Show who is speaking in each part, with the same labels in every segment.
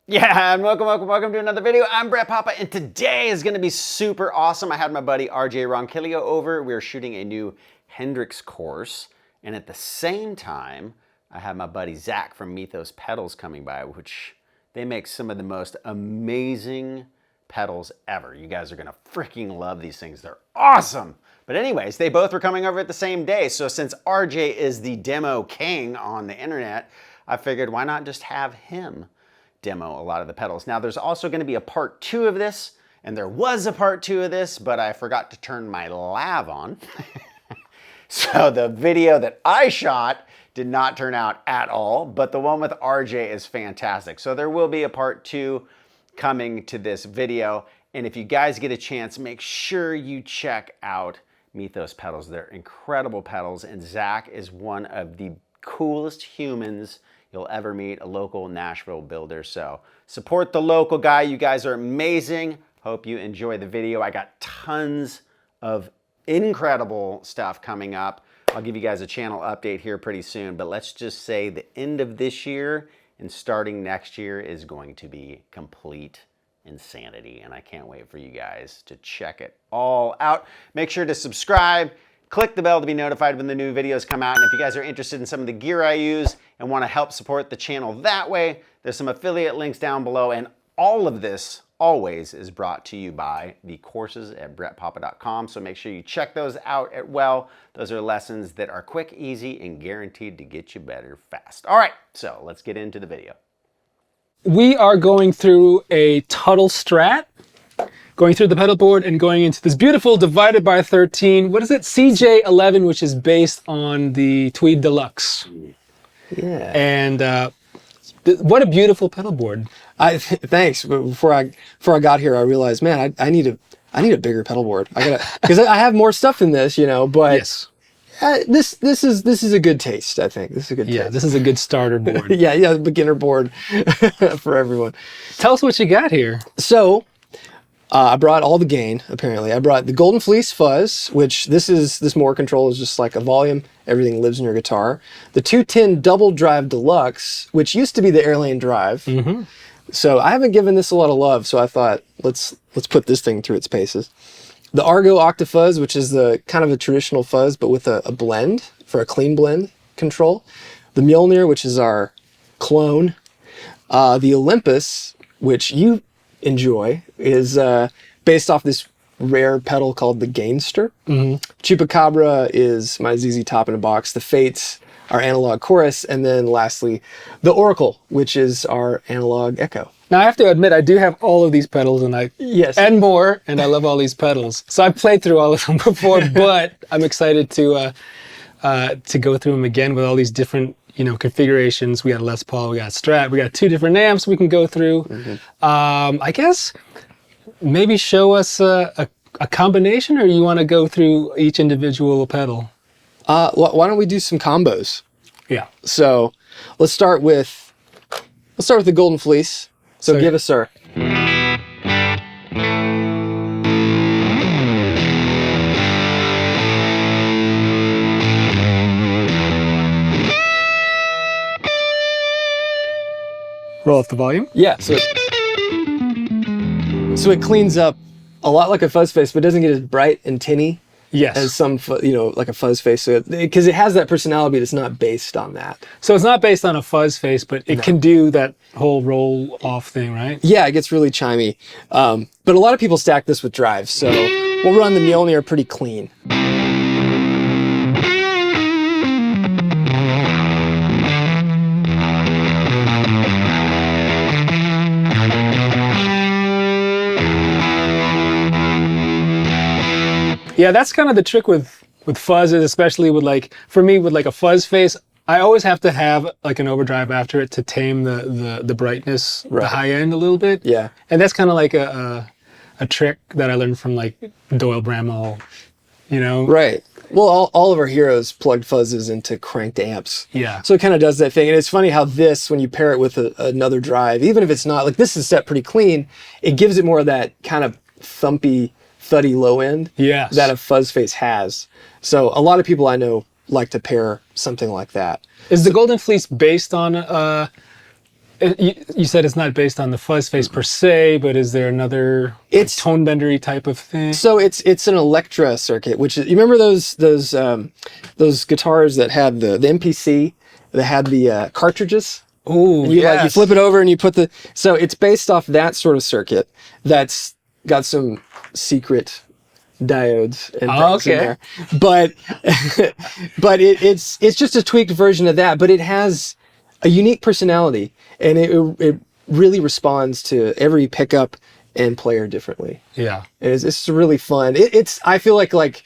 Speaker 1: Yeah, and welcome to another video. I'm Brett Papa, and today is gonna be super awesome. I had my buddy RJ Ronquillo over. We were shooting a new Hendrix course, and at the same time, I had my buddy Zach from Mythos Pedals coming by, which they make some of the most amazing pedals ever. You guys are gonna freaking love these things. They're awesome. But anyways, they both were coming over at the same day. So since RJ is the demo king on the internet, I figured why not just have him demo a lot of the pedals. Now there's also going to be a part 2 of this, and there was a part 2 of this, but I forgot to turn my lav on. So the video that I shot did not turn out at all, but the one with RJ is fantastic. So there will be a part 2 coming to this video. And if you guys get a chance, make sure you check out Mythos Pedals. They're incredible pedals, and Zach is one of the coolest humans you'll ever meet, a local Nashville builder. So support the local guy. You guys are amazing. Hope you enjoy the video. I got tons of incredible stuff coming up. I'll give you guys a channel update here pretty soon, but let's just say the end of this year and starting next year is going to be complete insanity, and I can't wait for you guys to check it all out. Make sure to subscribe, click the bell to be notified when the new videos come out, and if you guys are interested in some of the gear I use and want to help support the channel that way, there's some affiliate links down below, and all of this always is brought to you by the courses at brettpapa.com, so make sure you check those out as well. Those are lessons that are quick, easy, and guaranteed to get you better fast. All right, so let's get into the video.
Speaker 2: We are going through a Tuttle Strat, going through the pedal board and going into this beautiful divided by 13, what is it, CJ11, which is based on the Tweed Deluxe.
Speaker 3: Yeah.
Speaker 2: And what a beautiful pedal board.
Speaker 3: Thanks. Before I got here, I realized, man, I need a bigger pedal board. I gotta, because I have more stuff than this, you know. But
Speaker 2: yes,
Speaker 3: this is a good taste. I think this is a good.
Speaker 2: Yeah,
Speaker 3: taste.
Speaker 2: this is a good starter board.
Speaker 3: yeah, beginner board for everyone.
Speaker 2: Tell us what you got here.
Speaker 3: So. I brought all the gain, apparently. I brought the Golden Fleece fuzz, which this motor control is just like a volume. Everything lives in your guitar. The 210 double drive deluxe, which used to be the Airlane drive. Mm-hmm. So I haven't given this a lot of love, so I thought, let's put this thing through its paces. The Argo octopuzz, which is the kind of a traditional fuzz, but with a blend for a clean blend control. The Mjolnir, which is our clone. The Olympus, which you enjoy, is based off this rare pedal called the Gainster. Mm-hmm. Chupacabra is my ZZ Top in a box. The Fates, our analog chorus, and then lastly the Oracle, which is our analog echo.
Speaker 2: Now I have to admit, I do have all of these pedals, and and more, and I love all these pedals. So I've played through all of them before, but I'm excited to go through them again with all these different configurations. We got Les Paul, we got Strat, we got 2 different amps we can go through. Mm-hmm. I guess maybe show us a combination, or you want to go through each individual pedal?
Speaker 3: Why don't we do some combos?
Speaker 2: Yeah.
Speaker 3: So let's start with the Golden Fleece. So give us our.
Speaker 2: Roll up the volume.
Speaker 3: Yeah, so it cleans up a lot like a fuzz face, but doesn't get as bright and tinny as some, like a fuzz face. So because it has that personality, but it's not based on that.
Speaker 2: So it's not based on a fuzz face, but it can do that whole roll off thing, right?
Speaker 3: Yeah, it gets really chimey. But a lot of people stack this with drives, so we'll run the Mjolnir pretty clean.
Speaker 2: Yeah, that's kind of the trick with fuzzes, especially with for me with a fuzz face. I always have to have like an overdrive after it to tame the brightness, the high end a little bit.
Speaker 3: Yeah,
Speaker 2: and that's kind of like a trick that I learned from Doyle Bramall,
Speaker 3: Right. Well, all of our heroes plugged fuzzes into cranked amps.
Speaker 2: Yeah.
Speaker 3: So it kind of does that thing, and it's funny how this, when you pair it with another drive, even if it's not this is set pretty clean, it gives it more of that kind of thumpy, thuddy low end that a fuzz face has. So a lot of people I know like to pair something like that.
Speaker 2: Is the Golden Fleece based on You said it's not based on the fuzz face per se, but is there another tone bendery type of thing?
Speaker 3: So it's an Electra circuit, which is, you remember those guitars that had the MPC that had the cartridges?
Speaker 2: Oh,
Speaker 3: Like you flip it over and you put so it's based off that sort of circuit that's got some secret diodes and things in there. But it's just a tweaked version of that, but it has a unique personality, and it really responds to every pickup and player differently.
Speaker 2: Yeah.
Speaker 3: It's really fun. I feel like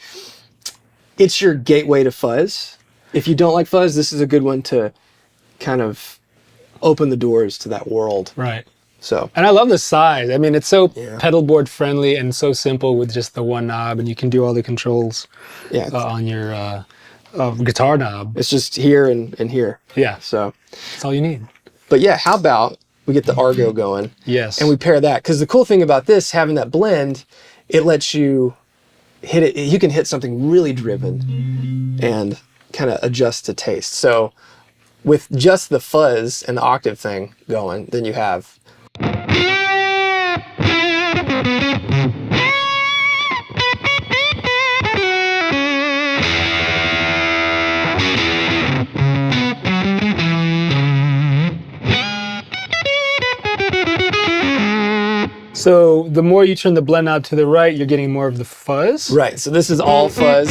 Speaker 3: it's your gateway to fuzz. If you don't like fuzz, this is a good one to kind of open the doors to that world.
Speaker 2: Right.
Speaker 3: So.
Speaker 2: And I love the size. I mean, it's so pedal board friendly and so simple with just the one knob, and you can do all the controls on your guitar knob.
Speaker 3: It's just here and here.
Speaker 2: Yeah.
Speaker 3: So
Speaker 2: that's all you need.
Speaker 3: But yeah, how about we get the Argo going?
Speaker 2: Yes.
Speaker 3: And we pair that, because the cool thing about this, having that blend, it lets you hit it. You can hit something really driven and kind of adjust to taste. So with just the fuzz and the octave thing going, then you have.
Speaker 2: So the more you turn the blend knob to the right, you're getting more of the fuzz.
Speaker 3: Right, so this is all fuzz.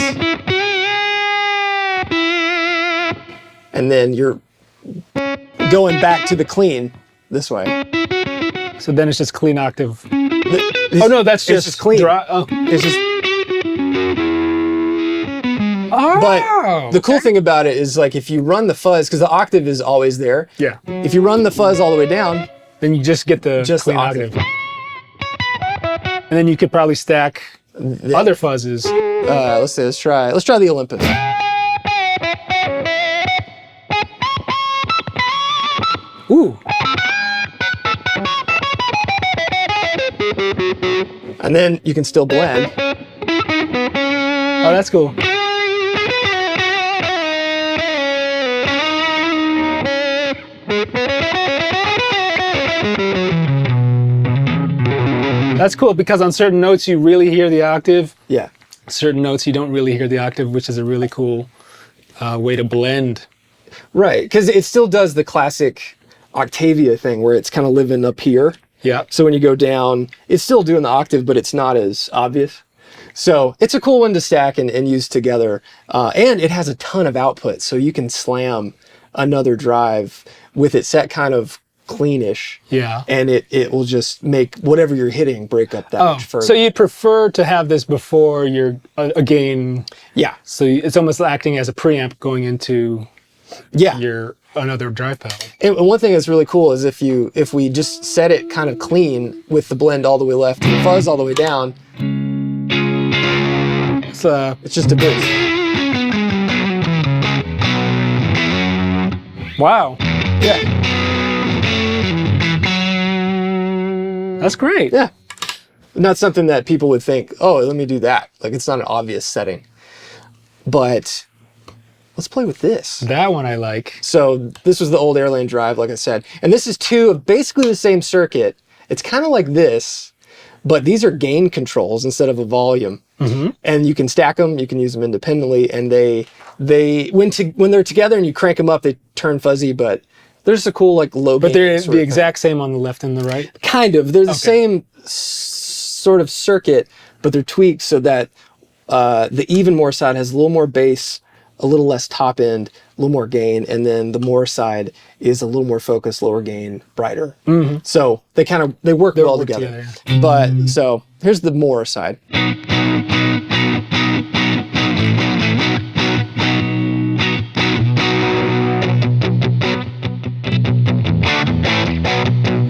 Speaker 3: And then you're going back to the clean this way.
Speaker 2: So then it's just clean octave. Oh no, that's just
Speaker 3: clean.
Speaker 2: It's just. Oh.
Speaker 3: But the cool thing about it is, like, if you run the fuzz, because the octave is always there.
Speaker 2: Yeah.
Speaker 3: If you run the fuzz all the way down,
Speaker 2: then you just get the clean octave. And then you could probably stack other fuzzes.
Speaker 3: Let's try the Olympus.
Speaker 2: Ooh.
Speaker 3: And then you can still blend.
Speaker 2: Oh, that's cool. That's cool, because on certain notes you really hear the octave.
Speaker 3: Yeah.
Speaker 2: Certain notes you don't really hear the octave, which is a really cool way to blend.
Speaker 3: Right, because it still does the classic Octavia thing where it's kind of living up here.
Speaker 2: Yeah.
Speaker 3: So when you go down, it's still doing the octave, but it's not as obvious. So it's a cool one to stack and use together. And it has a ton of output, so you can slam another drive with it set kind of cleanish.
Speaker 2: Yeah.
Speaker 3: And it will just make whatever you're hitting break up that much further.
Speaker 2: So you'd prefer to have this before your a gain.
Speaker 3: Yeah.
Speaker 2: So it's almost acting as a preamp going into your another drive pedal.
Speaker 3: And one thing that's really cool is if we just set it kind of clean with the blend all the way left and the fuzz all the way down, it's just a boost.
Speaker 2: Wow.
Speaker 3: Yeah.
Speaker 2: That's great.
Speaker 3: Yeah. Not something that people would think, oh, let me do that. Like, it's not an obvious setting. But let's play with this.
Speaker 2: That one I like.
Speaker 3: So this was the old Airlane drive, like I said. And this is two of basically the same circuit. It's kind of like this, but these are gain controls instead of a volume. Mm-hmm. And you can stack them, you can use them independently, and they when they're together and you crank them up, they turn fuzzy, but there's a cool, like, low gain.
Speaker 2: But they're the exact same on the left and the right?
Speaker 3: Kind of. They're the same sort of circuit, but they're tweaked so that the even more side has a little more bass, a little less top end, a little more gain, and then the more side is a little more focused, lower gain, brighter. Mm-hmm. So they work well together. Yeah. But so here's the more side.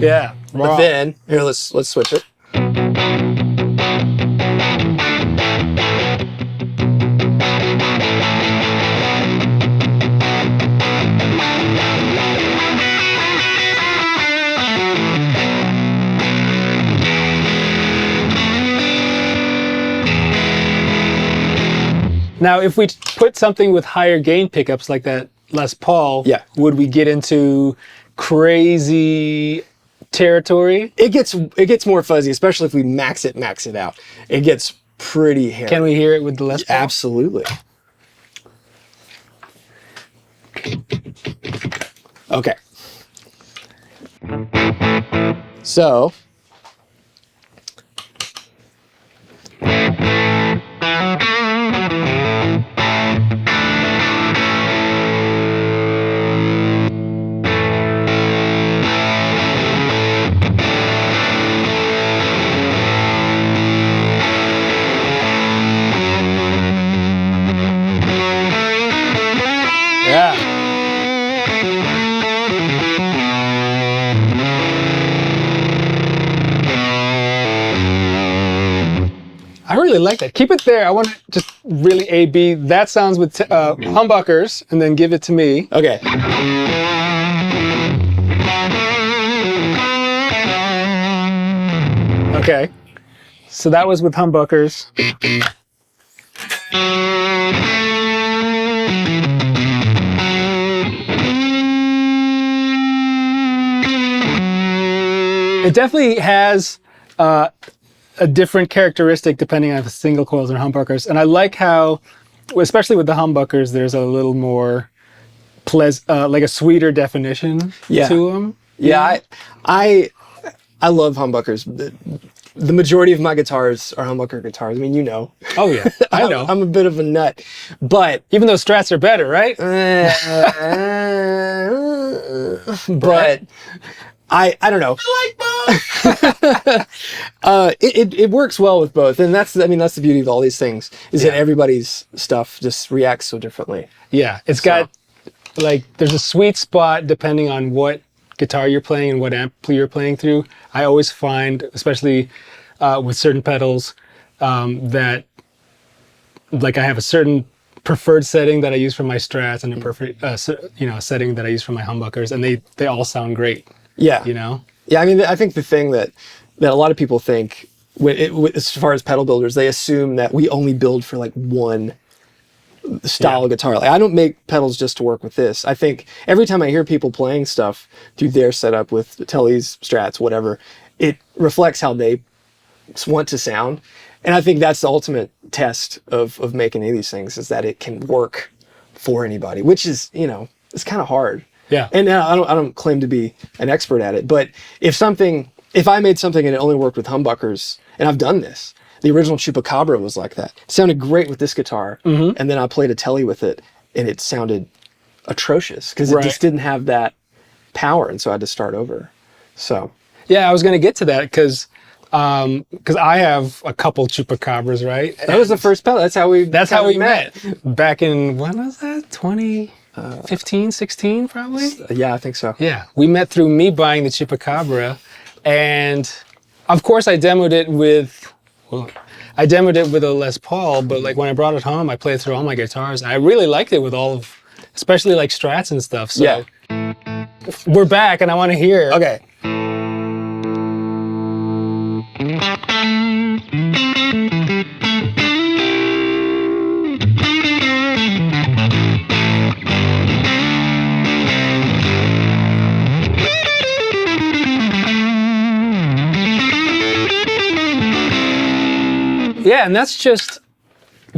Speaker 2: Yeah.
Speaker 3: But then here, let's switch it.
Speaker 2: Now, if we put something with higher gain pickups like that Les Paul, would we get into crazy territory.
Speaker 3: It gets more fuzzy, especially if we max it out. It gets pretty hairy.
Speaker 2: Can we hear it with the Les Paul?
Speaker 3: Absolutely. Okay. So.
Speaker 2: Yeah. I really like that. Keep it there. I want to just really A-B. That sounds with humbuckers, and then give it to me.
Speaker 3: Okay.
Speaker 2: Okay. So that was with humbuckers. It definitely has a different characteristic depending on if it's single coils or humbuckers. And I like how, especially with the humbuckers, there's a little more like a sweeter definition to them.
Speaker 3: Yeah, I love humbuckers. The majority of my guitars are humbucker guitars. I mean, you know.
Speaker 2: Oh yeah, I know.
Speaker 3: I'm a bit of a nut, but
Speaker 2: even though Strats are better, right?
Speaker 3: But I don't know. It works well with both, and that's the beauty of all these things is that everybody's stuff just reacts so differently.
Speaker 2: Yeah, it's got like there's a sweet spot depending on what guitar you're playing and what amp you're playing through. I always find, especially with certain pedals, that like I have a certain preferred setting that I use for my Strats and a preferred setting that I use for my humbuckers, and they all sound great.
Speaker 3: Yeah,
Speaker 2: you know.
Speaker 3: Yeah, I mean, I think the thing that a lot of people think, as far as pedal builders, they assume that we only build for like one style of guitar. Like, I don't make pedals just to work with this. I think every time I hear people playing stuff through their setup with Telly's, Strats, whatever, it reflects how they want to sound. And I think that's the ultimate test of making any of these things, is that it can work for anybody, which is, it's kind of hard.
Speaker 2: Yeah.
Speaker 3: And I don't claim to be an expert at it, but if I made something and it only worked with humbuckers, and I've done this, the original Chupacabra was like that. It sounded great with this guitar, and then I played a Telly with it, and it sounded atrocious because it just didn't have that power, and so I had to start over. So
Speaker 2: yeah, I was going to get to that because I have a couple Chupacabras, right?
Speaker 3: That was the first pedal. That's how we
Speaker 2: met. Back in, when was that? 2015, 16 probably?
Speaker 3: Yeah, I think so.
Speaker 2: Yeah, we met through me buying the Chupacabra, and of course I demoed it with a Les Paul, but like when I brought it home, I played through all my guitars. I really liked it with all of, especially like Strats and stuff. So
Speaker 3: yeah.
Speaker 2: We're back, and I want to hear.
Speaker 3: Okay.
Speaker 2: Yeah, and that's just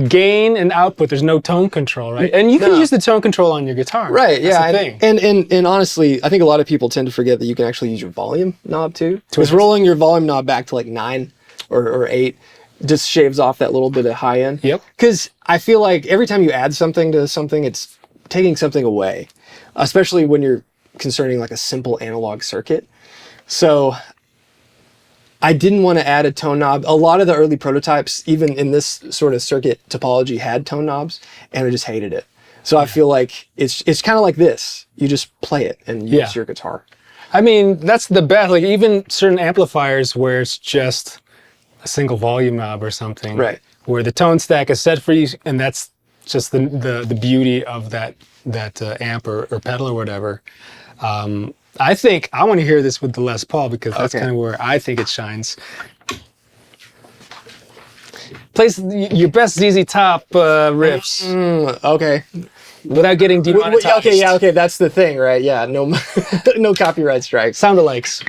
Speaker 2: gain and output. There's no tone control, right? And you can use the tone control on your guitar.
Speaker 3: Right, yeah.
Speaker 2: That's the thing.
Speaker 3: And honestly, I think a lot of people tend to forget that you can actually use your volume knob too. Because rolling your volume knob back to like 9 or 8 just shaves off that little bit of high end.
Speaker 2: Yep.
Speaker 3: Because I feel like every time you add something to something, it's taking something away, especially when you're concerning like a simple analog circuit. So I didn't want to add a tone knob. A lot of the early prototypes, even in this sort of circuit topology, had tone knobs, and I just hated it. So I feel like it's kind of like this. You just play it and use your guitar.
Speaker 2: I mean, that's the best. Like even certain amplifiers where it's just a single volume knob or something,
Speaker 3: right?
Speaker 2: Where the tone stack is set for you, and that's just the beauty of that amp or pedal or whatever. I think I want to hear this with the Les Paul because that's kind of where I think it shines. Plays your best ZZ Top riffs.
Speaker 3: Okay.
Speaker 2: without getting demonetized.
Speaker 3: Okay, that's the thing, right? Yeah, no, no copyright strikes.
Speaker 2: Sound-alikes.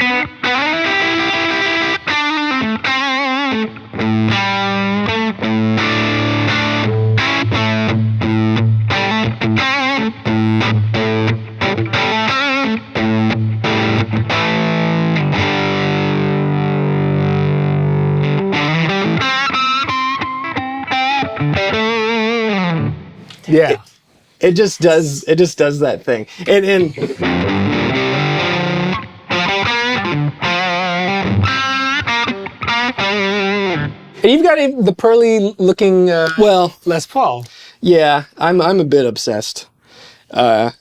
Speaker 2: Yeah.
Speaker 3: It just does that thing. And
Speaker 2: you've got the pearly looking
Speaker 3: well,
Speaker 2: Les Paul.
Speaker 3: yeah, I'm a bit obsessed. And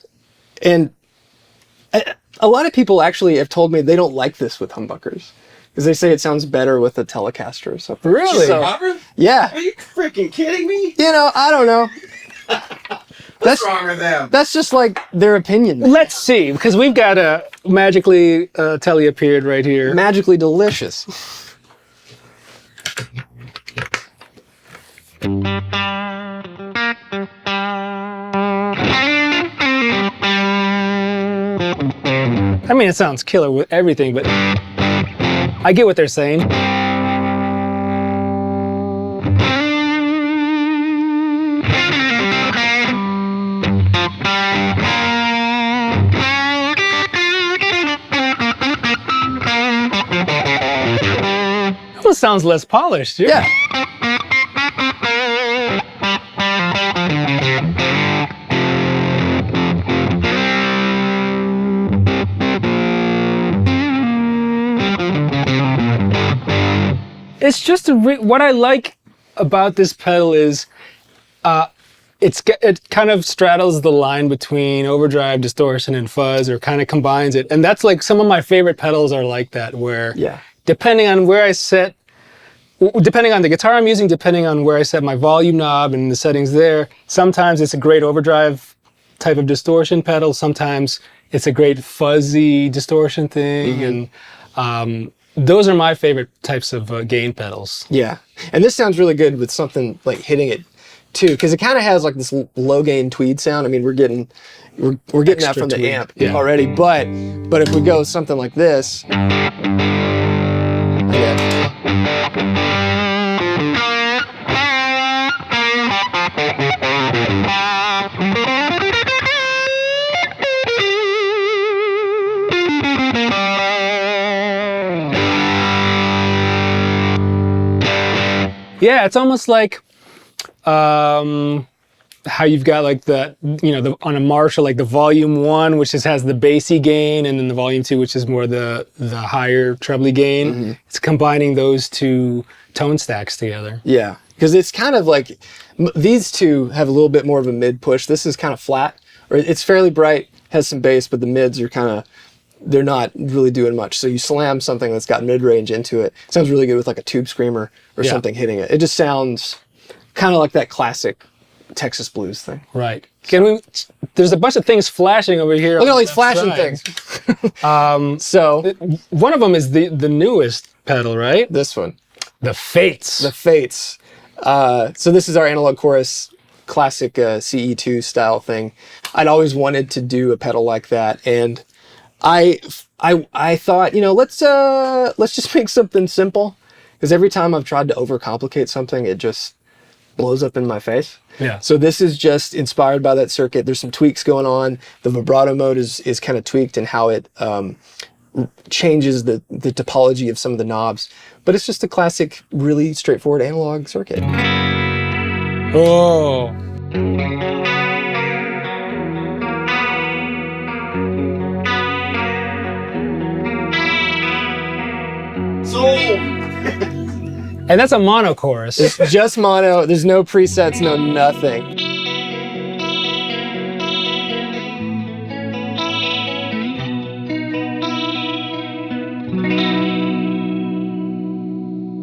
Speaker 3: a lot of people actually have told me they don't like this with humbuckers because they say it sounds better with a Telecaster or something.
Speaker 2: Really?
Speaker 3: So, yeah.
Speaker 1: Are you freaking kidding me?
Speaker 3: You know, I don't know.
Speaker 1: What's wrong with them?
Speaker 3: That's just like their opinion.
Speaker 2: Let's see, because we've got a magically Tele appeared right here.
Speaker 3: Magically delicious.
Speaker 2: I mean, it sounds killer with everything, but I get what they're saying. It sounds less polished.
Speaker 3: Yeah.
Speaker 2: It's just what I like about this pedal is it kind of straddles the line between overdrive, distortion, and fuzz, or kind of combines it. And that's like some of my favorite pedals are like that, where depending on where I set, depending on the guitar I'm using, depending on where I set my volume knob and the settings there, sometimes it's a great overdrive type of distortion pedal. Sometimes it's a great fuzzy distortion thing. And those are my favorite types of gain pedals.
Speaker 3: Yeah. And this sounds really good with something like hitting it too, because it kind of has like this low gain tweed sound. I mean, we're getting that from the
Speaker 2: tweed.
Speaker 3: amp already, but if we go something like this,
Speaker 2: yeah, it's almost like how you've got like on a Marshall, like the volume 1, which just has the bassy gain, and then the volume 2, which is more the higher trebly gain. It's combining those two tone stacks together.
Speaker 3: Yeah, because it's kind of like these two have a little bit more of a mid push. This is kind of flat, or it's fairly bright, has some bass, but the mids are kind of, they're not really doing much. So you slam something that's got mid-range into it. It sounds really good with like a tube screamer or something hitting it. It just sounds kind of like that classic Texas blues thing.
Speaker 2: Right. There's a bunch of things flashing over here.
Speaker 3: Look at all these flashing things. So
Speaker 2: one of them is the newest pedal, right?
Speaker 3: this one,
Speaker 2: The Fates.
Speaker 3: the Fates. So this is our Analog Chorus classic CE2 style thing. I'd always wanted to do a pedal like that, and I thought, let's just make something simple, because every time I've tried to overcomplicate something, it just blows up in my face.
Speaker 2: Yeah.
Speaker 3: So this is just inspired by that circuit. There's some tweaks going on. The vibrato mode is kind of tweaked in how it changes the topology of some of the knobs. But it's just a classic, really straightforward analog circuit.
Speaker 2: Oh. And that's a mono chorus.
Speaker 3: It's just mono. There's no presets, no nothing.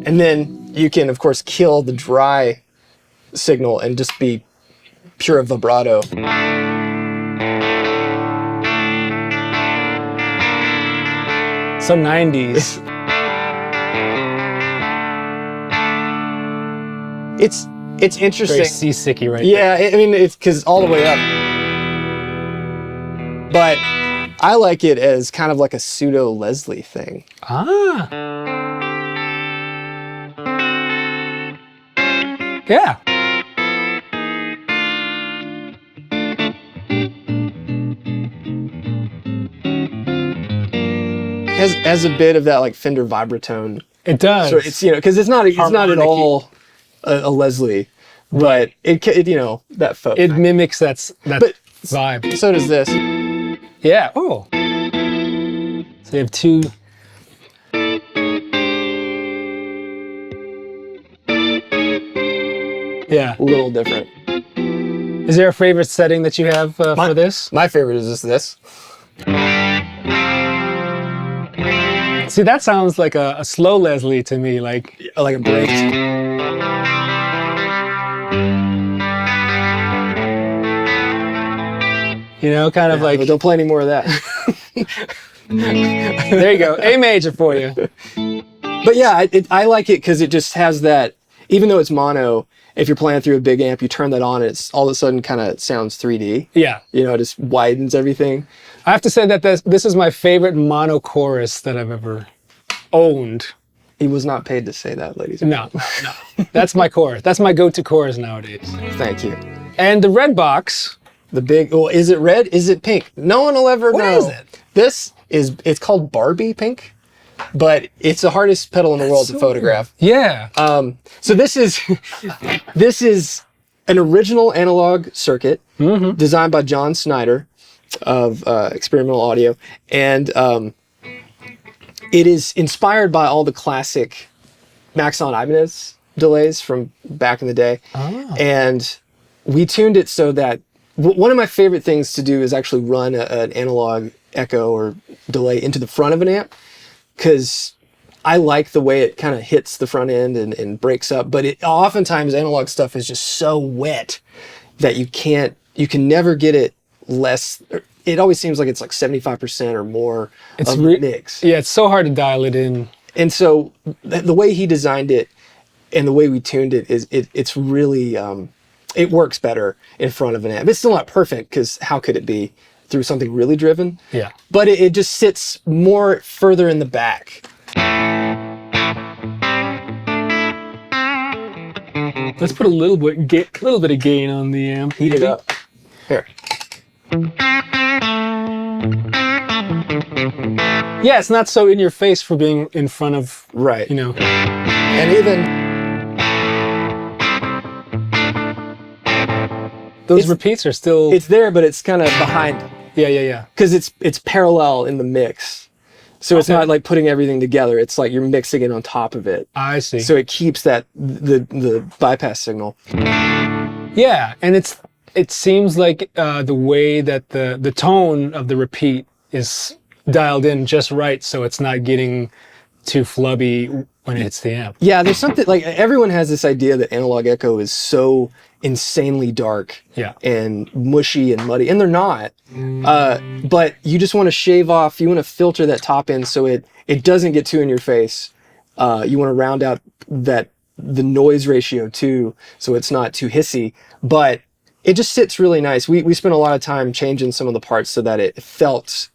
Speaker 3: And then you can, of course, kill the dry signal and just be pure vibrato.
Speaker 2: So 90s.
Speaker 3: It's interesting.
Speaker 2: Very seasicky right
Speaker 3: Yeah, I mean, it's because all the way up. But I like it as kind of like a pseudo Leslie thing.
Speaker 2: Ah. Yeah.
Speaker 3: Has a bit of that like Fender vibratone.
Speaker 2: It does.
Speaker 3: So it's, because it's not at all a Leslie, but it that folk.
Speaker 2: It mimics that vibe.
Speaker 3: So does this.
Speaker 2: Yeah. Oh. So you have two. Yeah.
Speaker 3: A little different.
Speaker 2: Is there a favorite setting that you have for this?
Speaker 3: My favorite is just this.
Speaker 2: See, that sounds like a slow Leslie to me, like
Speaker 3: a break.
Speaker 2: Kind of like.
Speaker 3: Don't play any more of that.
Speaker 2: There you go, A major for you.
Speaker 3: But yeah, I like it because it just has that. Even though it's mono, if you're playing through a big amp, you turn that on, and it's all of a sudden kind of sounds 3D.
Speaker 2: Yeah.
Speaker 3: It just widens everything.
Speaker 2: I have to say that this is my favorite mono chorus that I've ever owned.
Speaker 3: He was not paid to say that, ladies and gentlemen.
Speaker 2: No. That's my chorus. That's my go-to chorus nowadays.
Speaker 3: Thank you.
Speaker 2: And the red box.
Speaker 3: The big, is it red? Is it pink? No one will ever know.
Speaker 2: What is it?
Speaker 3: It's called Barbie pink, but it's the hardest pedal in the world to photograph.
Speaker 2: Yeah.
Speaker 3: So this is an original analog circuit designed by John Snyder of Experimental Audio, and it is inspired by all the classic Maxon Ibanez delays from back in the day.
Speaker 2: Oh.
Speaker 3: And we tuned it so that one of my favorite things to do is actually run an analog echo or delay into the front of an amp, because I like the way it kind of hits the front end and breaks up. But oftentimes analog stuff is just so wet that you can never get it less. It always seems like it's like 75% or more of the mix.
Speaker 2: Yeah, it's so hard to dial it in.
Speaker 3: And so the way he designed it and the way we tuned it is it's really it works better in front of an amp. It's still not perfect, because how could it be through something really driven?
Speaker 2: Yeah.
Speaker 3: But it just sits more further in the back.
Speaker 2: Let's put a little bit of gain on the amp.
Speaker 3: Heat it up. Here.
Speaker 2: Yeah, it's not so in your face for being in front of,
Speaker 3: Right.
Speaker 2: And
Speaker 3: even
Speaker 2: those repeats are still.
Speaker 3: it's there, but it's kind of behind,
Speaker 2: Yeah.
Speaker 3: because it's parallel in the mix. So it's not like putting everything together. It's like you're mixing it on top of it.
Speaker 2: I see.
Speaker 3: So it keeps the bypass signal.
Speaker 2: Yeah, and it seems like the way that the tone of the repeat is dialed in just right, so it's not getting too flubby when it hits the amp.
Speaker 3: Yeah, there's something like everyone has this idea that analog echo is so insanely dark and mushy and muddy, and they're not. But you just want to shave off, you want to filter that top end so it doesn't get too in your face. You want to round out the noise ratio too, so it's not too hissy, but it just sits really nice. We spent a lot of time changing some of the parts so that it felt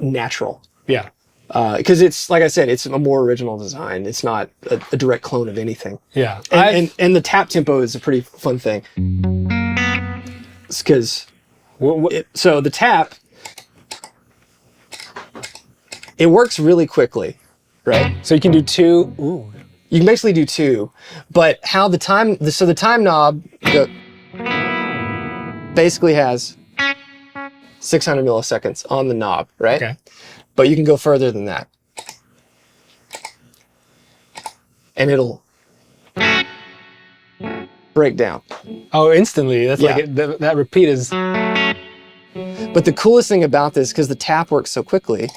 Speaker 3: natural.
Speaker 2: Yeah.
Speaker 3: Because it's, like I said, it's a more original design. It's not a direct clone of anything.
Speaker 2: Yeah.
Speaker 3: And the tap tempo is a pretty fun thing. It's because, so the tap, it works really quickly, right?
Speaker 2: So you can do two. Ooh.
Speaker 3: You can basically do two, but how the time knob basically has 600 milliseconds on the knob, right?
Speaker 2: Okay.
Speaker 3: But you can go further than that. And it'll break down.
Speaker 2: Oh, instantly. That's
Speaker 3: Yeah.
Speaker 2: like that repeat is.
Speaker 3: But the coolest thing about this, because the tap works so quickly,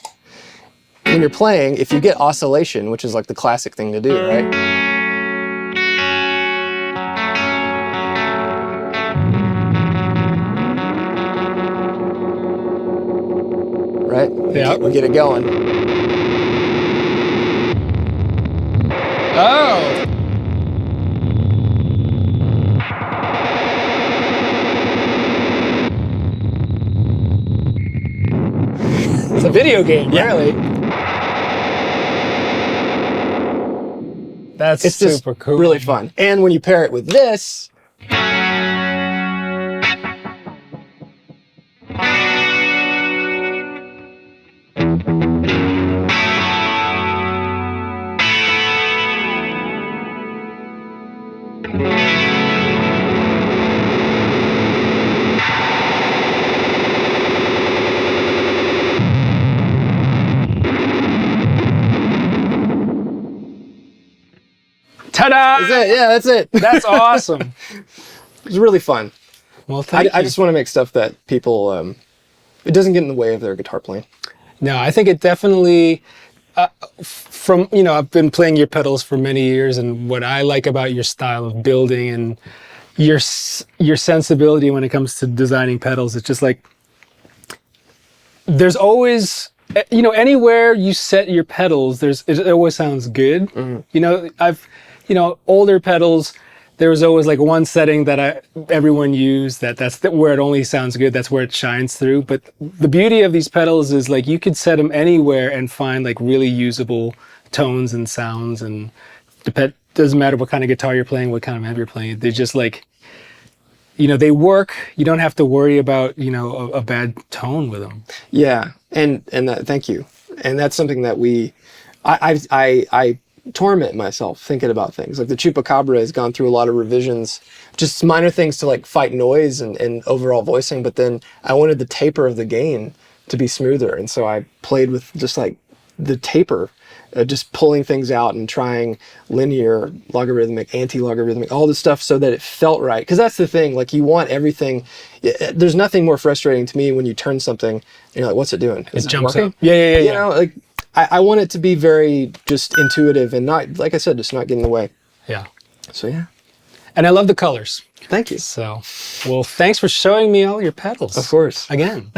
Speaker 3: when you're playing, if you get oscillation, which is like the classic thing to do, right? Right?
Speaker 2: Yeah.
Speaker 3: We get it going.
Speaker 2: Oh. video game, really. That's
Speaker 3: It's just
Speaker 2: super cool.
Speaker 3: really fun. And when you pair it with this,
Speaker 2: Ta-da!
Speaker 3: that's it. Yeah, that's it.
Speaker 2: That's awesome.
Speaker 3: It's really fun.
Speaker 2: Well, thank you.
Speaker 3: I just want to make stuff that people, it doesn't get in the way of their guitar playing.
Speaker 2: No, I think it definitely, I've been playing your pedals for many years, and what I like about your style of building and your sensibility when it comes to designing pedals, it's just like, there's always, anywhere you set your pedals, it always sounds good. Mm-hmm. Older pedals, there was always like one setting that everyone used, that's where it only sounds good, that's where it shines through. But the beauty of these pedals is like you could set them anywhere and find like really usable tones and sounds, and doesn't matter what kind of guitar you're playing, what kind of amp you're playing. They're just like, they work. You don't have to worry about, a bad tone with them.
Speaker 3: Yeah, and that, thank you. And that's something that I torment myself thinking about things. Like the Chupacabra has gone through a lot of revisions, just minor things to like fight noise and overall voicing, but then I wanted the taper of the gain to be smoother, and so I played with just like the taper, just pulling things out and trying linear, logarithmic, anti-logarithmic, all this stuff so that it felt right. Because that's the thing, like you want everything. There's nothing more frustrating to me when you turn something and you're like, what's it doing? Is it
Speaker 2: jumps
Speaker 3: working?
Speaker 2: up. Yeah.
Speaker 3: Like I want it to be very just intuitive and not, like I said, just not get in the way.
Speaker 2: Yeah.
Speaker 3: So yeah.
Speaker 2: And I love the colors.
Speaker 3: Thank you.
Speaker 2: So, well, thanks for showing me all your pedals.
Speaker 3: Of course.
Speaker 2: Again.